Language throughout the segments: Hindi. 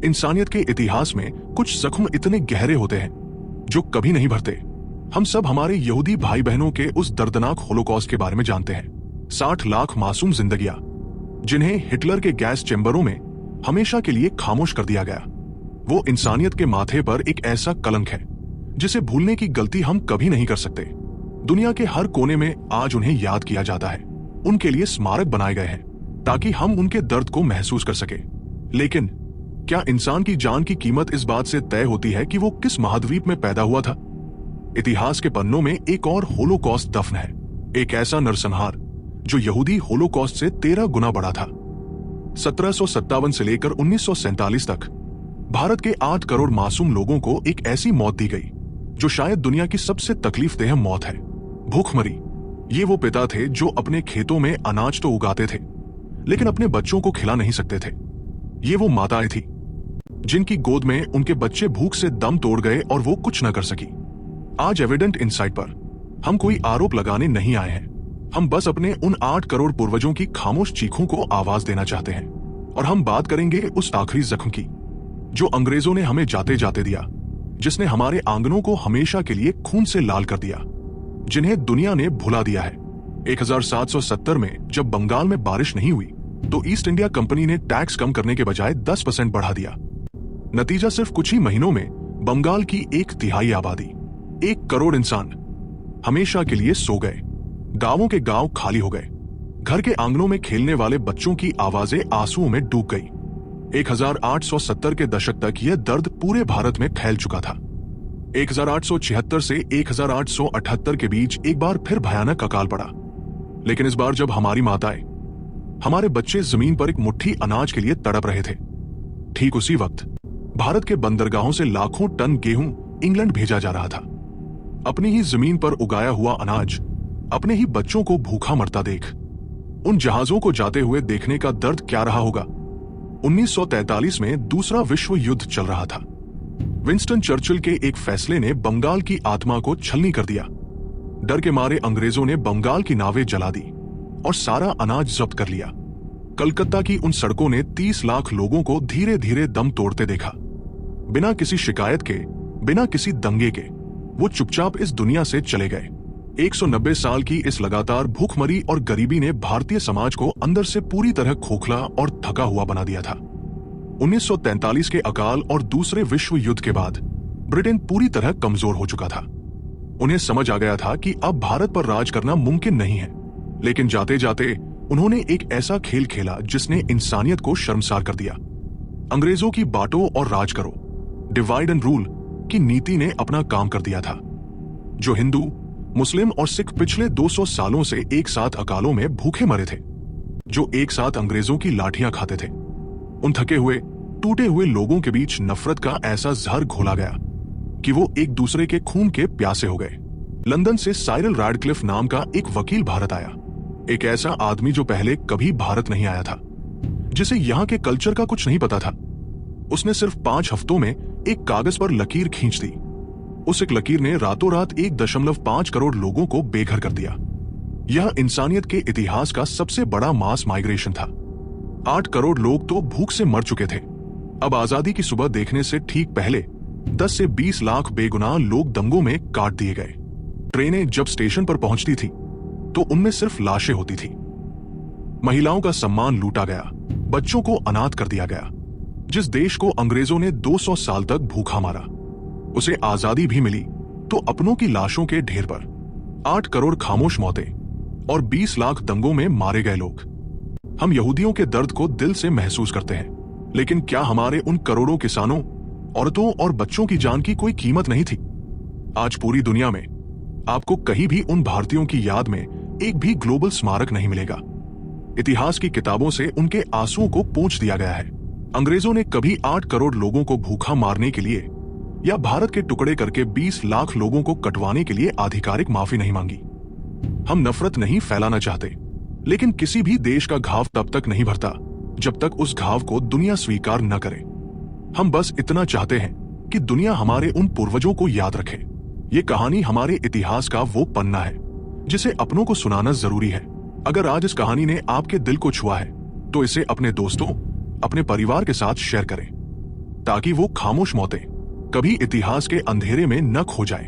इंसानियत के इतिहास में कुछ जख्म इतने गहरे होते हैं जो कभी नहीं भरते। हम सब हमारे यहूदी भाई बहनों के उस दर्दनाक होलोकॉस्ट के बारे में जानते हैं। 60 लाख मासूम जिंदगियां जिन्हें हिटलर के गैस चेंबरों में हमेशा के लिए खामोश कर दिया गया। वो इंसानियत के माथे पर एक ऐसा कलंक है जिसे भूलने की गलती हम कभी नहीं कर सकते। दुनिया के हर कोने में आज उन्हें याद किया जाता है। उनके लिए स्मारक बनाए गए हैं ताकि हम उनके दर्द को महसूस कर सके। लेकिन क्या इंसान की जान की कीमत इस बात से तय होती है कि वो किस महाद्वीप में पैदा हुआ था? इतिहास के पन्नों में एक और होलोकॉस्ट दफन है, एक ऐसा नरसंहार जो यहूदी होलोकॉस्ट से 13 गुना बड़ा था। 1757 से लेकर 1947 तक भारत के 8 करोड़ मासूम लोगों को एक ऐसी मौत दी गई जो शायद दुनिया की सबसे तकलीफदेह मौत है, भूखमरी। ये वो पिता थे जो अपने खेतों में अनाज तो उगाते थे लेकिन अपने बच्चों को खिला नहीं सकते थे। ये वो माताएं थी जिनकी गोद में उनके बच्चे भूख से दम तोड़ गए और वो कुछ न कर सकी। आज एविडेंट इनसाइट पर हम कोई आरोप लगाने नहीं आए हैं। हम बस अपने उन 8 करोड़ पूर्वजों की खामोश चीखों को आवाज देना चाहते हैं। और हम बात करेंगे उस आखिरी जख्म की जो अंग्रेजों ने हमें जाते जाते दिया, जिसने हमारे आंगनों को हमेशा के लिए खून से लाल कर दिया, जिन्हें दुनिया ने भुला दिया है। 1770 में जब बंगाल में बारिश नहीं हुई तो ईस्ट इंडिया कंपनी ने टैक्स कम करने के बजाय 10% बढ़ा दिया। नतीजा सिर्फ कुछ ही महीनों में बंगाल की 1/3 आबादी, 1 करोड़ इंसान हमेशा के लिए सो गए। गांवों के गांव खाली हो गए। घर के आंगनों में खेलने वाले बच्चों की आवाजें आंसुओं में डूब गई। 1870 के दशक तक यह दर्द पूरे भारत में फैल चुका था। 1876 से 1878 के बीच एक बार फिर भयानक अकाल पड़ा। लेकिन इस बार जब हमारी माताएं, हमारे बच्चे जमीन पर एक मुट्ठी अनाज के लिए तड़प रहे थे, ठीक उसी वक्त भारत के बंदरगाहों से लाखों टन गेहूं इंग्लैंड भेजा जा रहा था। अपनी ही जमीन पर उगाया हुआ अनाज अपने ही बच्चों को भूखा मरता देख उन जहाजों को जाते हुए देखने का दर्द क्या रहा होगा। 1943 में दूसरा विश्व युद्ध चल रहा था। विंस्टन चर्चिल के एक फैसले ने बंगाल की आत्मा को छलनी कर दिया। डर के मारे अंग्रेजों ने बंगाल की नावें जला दी और सारा अनाज जब्त कर लिया। कलकत्ता की उन सड़कों ने 30 लाख लोगों को धीरे धीरे दम तोड़ते देखा। बिना किसी शिकायत के, बिना किसी दंगे के वो चुपचाप इस दुनिया से चले गए। 190 साल की इस लगातार भूखमरी और गरीबी ने भारतीय समाज को अंदर से पूरी तरह खोखला और थका हुआ बना दिया था। 1943 के अकाल और दूसरे विश्व युद्ध के बाद ब्रिटेन पूरी तरह कमजोर हो चुका था। उन्हें समझ आ गया था कि अब भारत पर राज करना मुमकिन नहीं है। लेकिन जाते जाते उन्होंने एक ऐसा खेल खेला जिसने इंसानियत को शर्मसार कर दिया। अंग्रेजों की बांटो और राज करो, डिवाइड एंड रूल की नीति ने अपना काम कर दिया था। जो हिंदू, मुस्लिम और सिख पिछले 200 सालों से एक साथ अकालों में भूखे मरे थे, जो एक साथ अंग्रेजों की लाठियां खाते थे, उन थके हुए, टूटे हुए लोगों के बीच नफरत का ऐसा जहर घोला गया कि वो एक दूसरे के खून के प्यासे हो गए। लंदन से साइरल रैडक्लिफ नाम का एक वकील भारत आया, एक ऐसा आदमी जो पहले कभी भारत नहीं आया था, जिसे यहाँ के कल्चर का कुछ नहीं पता था। उसने सिर्फ 5 हफ्तों में एक कागज पर लकीर खींच दी। उस एक लकीर ने रातों रात 1.5 करोड़ लोगों को बेघर कर दिया। यह इंसानियत के इतिहास का सबसे बड़ा मास माइग्रेशन था। 8 करोड़ लोग तो भूख से मर चुके थे। अब आजादी की सुबह देखने से ठीक पहले 10 से 20 लाख बेगुनाह लोग दंगों में काट दिए गए। ट्रेनें जब स्टेशन पर पहुंचती थी तो उनमें सिर्फ लाशें होती थी। महिलाओं का सम्मान लूटा गया, बच्चों को अनाथ कर दिया गया। जिस देश को अंग्रेजों ने 200 साल तक भूखा मारा, उसे आजादी भी मिली तो अपनों की लाशों के ढेर पर 8 करोड़ खामोश मौतें और 20 लाख दंगों में मारे गए लोग। हम यहूदियों के दर्द को दिल से महसूस करते हैं, लेकिन क्या हमारे उन करोड़ों किसानों, औरतों और बच्चों की जान की कोई कीमत नहीं थी? आज पूरी दुनिया में आपको कहीं भी उन भारतीयों की याद में एक भी ग्लोबल स्मारक नहीं मिलेगा। इतिहास की किताबों से उनके आंसुओं को पोंछ दिया गया है। अंग्रेजों ने कभी 8 करोड़ लोगों को भूखा मारने के लिए या भारत के टुकड़े करके 20 लाख लोगों को कटवाने के लिए आधिकारिक माफी नहीं मांगी। हम नफरत नहीं फैलाना चाहते, लेकिन किसी भी देश का घाव तब तक नहीं भरता जब तक उस घाव को दुनिया स्वीकार न करे। हम बस इतना चाहते हैं कि दुनिया हमारे उन पूर्वजों को याद रखे। ये कहानी हमारे इतिहास का वो पन्ना है जिसे अपनों को सुनाना जरूरी है। अगर आज इस कहानी ने आपके दिल को छुआ है तो इसे अपने दोस्तों, अपने परिवार के साथ शेयर करें। ताकि वो खामोश मौतें कभी इतिहास के अंधेरे में न खो जाए।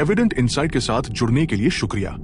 एविडेंट इनसाइट के साथ जुड़ने के लिए शुक्रिया।